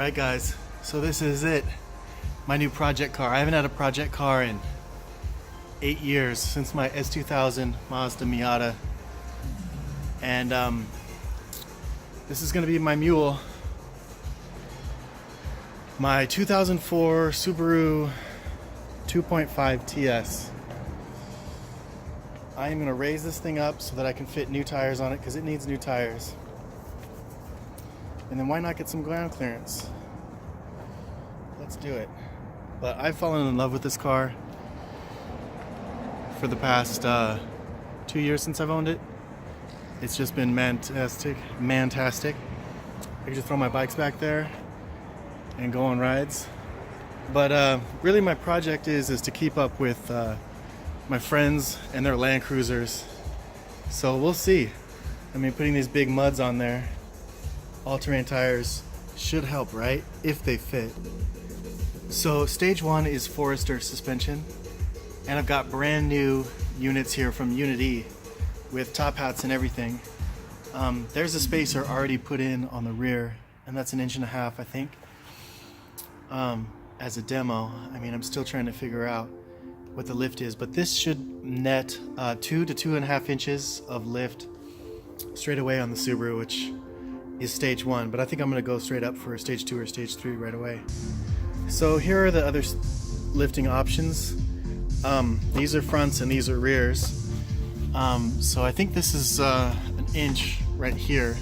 Alright guys, so this is it. My new project car. I haven't had a project car in 8 years, since my S2000 Mazda Miata. And this is going to be my mule. My 2004 Subaru 2.5 TS. I am going to raise this thing up so that I can fit new tires on it, because it needs new tires. And then why not get some ground clearance? Let's do it. But I've fallen in love with this car for the past 2 years since I've owned it. It's just been mantastic. I can just throw my bikes back there and go on rides. But really my project is to keep up with my friends and their Land Cruisers. So we'll see. I mean, putting these big muds on there, all-terrain tires, should help, right? If they fit. So stage 1 is Forester suspension, and I've got brand new units here from Unity with top hats and everything. There's a spacer already put in on the rear, and that's 1.5 inches, I think, as a demo. I mean, I'm still trying to figure out what the lift is, but this should net 2 to 2.5 inches of lift straight away on the Subaru, which is stage 1, but I think I'm going to go straight up for stage 2 or stage 3 right away. So here are the other lifting options. These are fronts and these are rears. So I think this is 1 inch right here,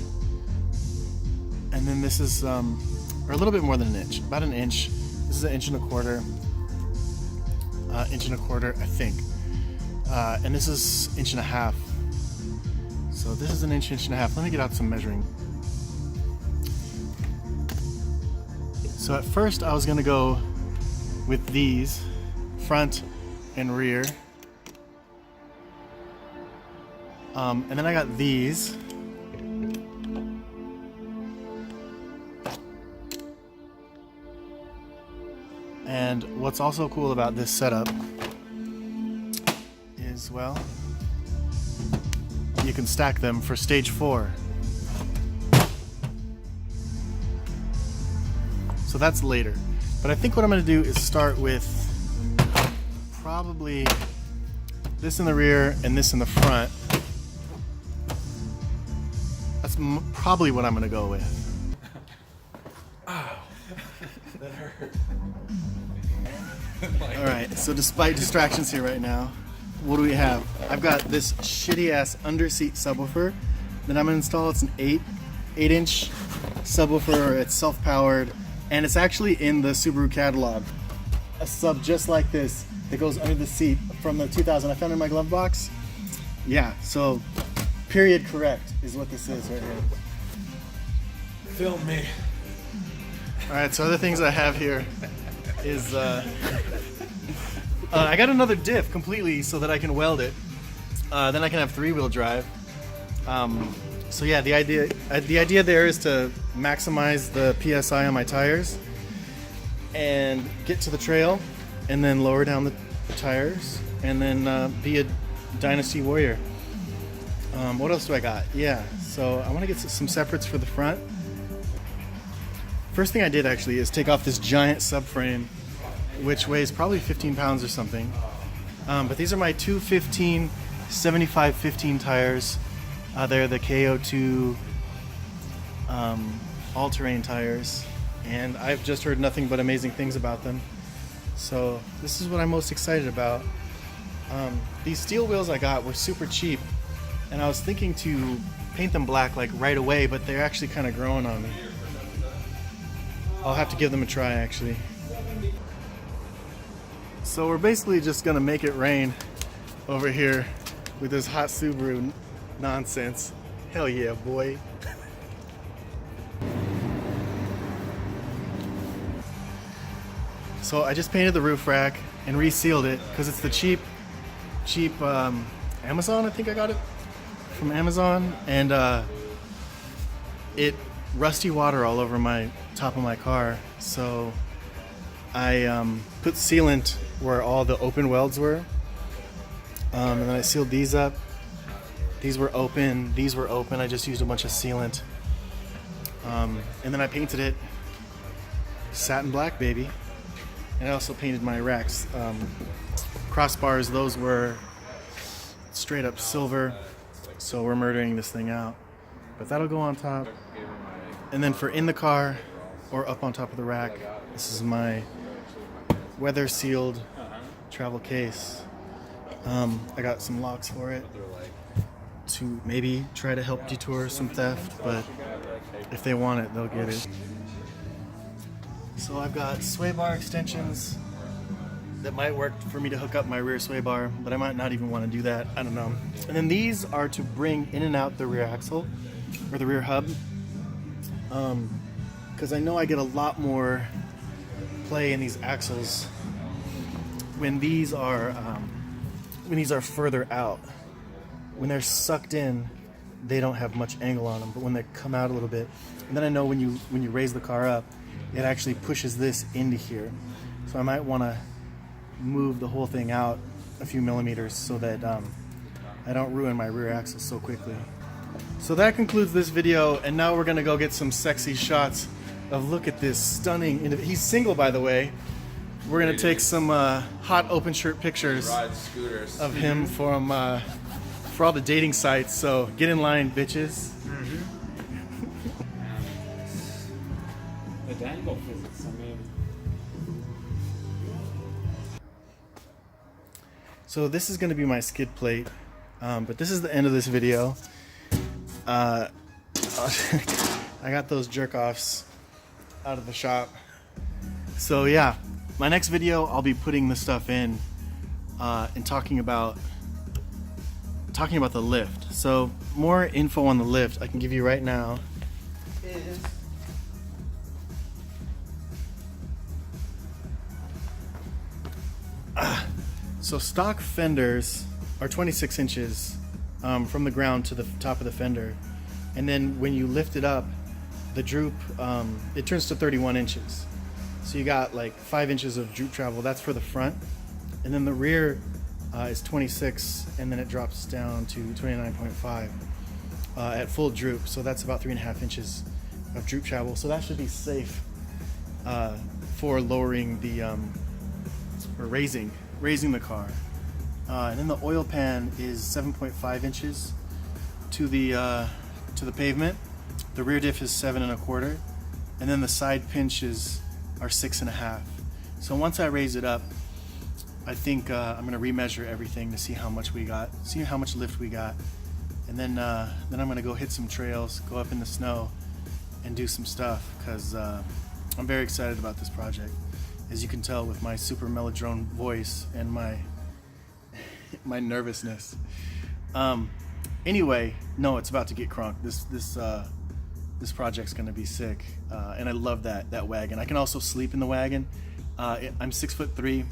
and then this is or a little bit more than 1 inch, about 1 inch. This is 1.25 inches, 1.25 I think, and this is 1.5 inches. So this is 1 inch, 1.5 inches. Let me get out some measuring. So at first I was going to go with these, front and rear. And then I got these. And what's also cool about this setup is, well, you can stack them for stage 4. So that's later. But I think what I'm going to do is start with probably this in the rear and this in the front. That's probably what I'm going to go with. Ow. That hurt. Alright, so despite distractions here right now, what do we have? I've got this shitty ass underseat subwoofer that I'm going to install. It's an 8-inch subwoofer. It's self-powered. And it's actually in the Subaru catalog. A sub just like this that goes under the seat from the 2000 I found in my glove box. Yeah, so period correct is what this is right here. Film me. Alright, so other things I have here is I got another diff completely so that I can weld it. Then I can have 3-wheel drive. So yeah, the idea there is to maximize the PSI on my tires and get to the trail and then lower down the tires and then be a Dynasty Warrior. What else do I got? Yeah, so I want to get some separates for the front. First thing I did actually is take off this giant subframe, which weighs probably 15 pounds or something. But these are my 215 75/15 tires. They're the KO2 all-terrain tires, and I've just heard nothing but amazing things about them. So this is what I'm most excited about. These steel wheels I got were super cheap, and I was thinking to paint them black like right away, but they're actually kind of growing on me. I'll have to give them a try actually. So we're basically just gonna make it rain over here with this hot Subaru nonsense. Hell yeah, boy. So I just painted the roof rack and resealed it because it's the cheap Amazon. I think I got it from Amazon, and it rusty water all over my top of my car. So I put sealant where all the open welds were, and then I sealed these up. These were open, these were open. I just used a bunch of sealant. And then I painted it satin black, baby. And I also painted my racks. Crossbars, those were straight up silver. So we're murdering this thing out. But that'll go on top. And then for in the car or up on top of the rack, this is my weather sealed travel case. I got some locks for it to maybe try to help detour some theft, but if they want it, they'll get it. So I've got sway bar extensions that might work for me to hook up my rear sway bar, but I might not even want to do that. I don't know. And then these are to bring in and out the rear axle or the rear hub, because I know I get a lot more play in these axles when these are further out. When they're sucked in, they don't have much angle on them, but when they come out a little bit, and then I know when you raise the car up, it actually pushes this into here. So I might want to move the whole thing out a few millimeters so that I don't ruin my rear axle so quickly. So that concludes this video, and now we're gonna go get some sexy shots of, look at this stunning, he's single, by the way. We're gonna take some hot open shirt pictures of him from for all the dating sites. So get in line, bitches. The dangle physics, I mean. So this is gonna be my skid plate, but this is the end of this video. I got those jerk offs out of the shop. So yeah, my next video I'll be putting the stuff in and talking about the lift. So more info on the lift I can give you right now is so stock fenders are 26 inches from the ground to the top of the fender, and then when you lift it up, the droop it turns to 31 inches. So you got like 5 inches of droop travel. That's for the front, and then the rear is 26, and then it drops down to 29.5 at full droop. So that's about 3.5 inches of droop travel. So that should be safe for lowering the or raising the car. And then the oil pan is 7.5 inches to the pavement. The rear diff is 7.25, and then the side pinches are 6.5. So once I raise it up, I think I'm gonna remeasure everything to see how much we got, see how much lift we got, and then I'm gonna go hit some trails, go up in the snow, and do some stuff, because I'm very excited about this project, as you can tell with my super melodrone voice and my my nervousness. Anyway, no, it's about to get crunk. This project's gonna be sick, and I love that wagon. I can also sleep in the wagon. I'm 6'3",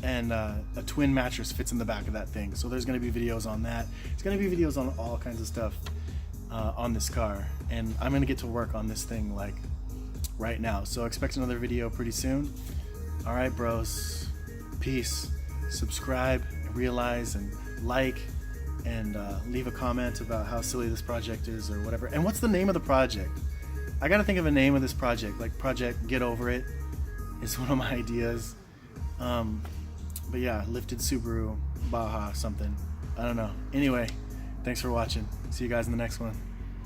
and a twin mattress fits in the back of that thing. So there's gonna be videos on that. It's gonna be videos on all kinds of stuff on this car, and I'm gonna get to work on this thing like right now. So expect another video pretty soon. All right, bros. Peace. Subscribe, realize, and like, and leave a comment about how silly this project is or whatever. And what's the name of the project? I gotta think of a name of this project, like Project Get Over It is one of my ideas. But yeah, lifted Subaru Baja something. I don't know. Anyway, thanks for watching. See you guys in the next one.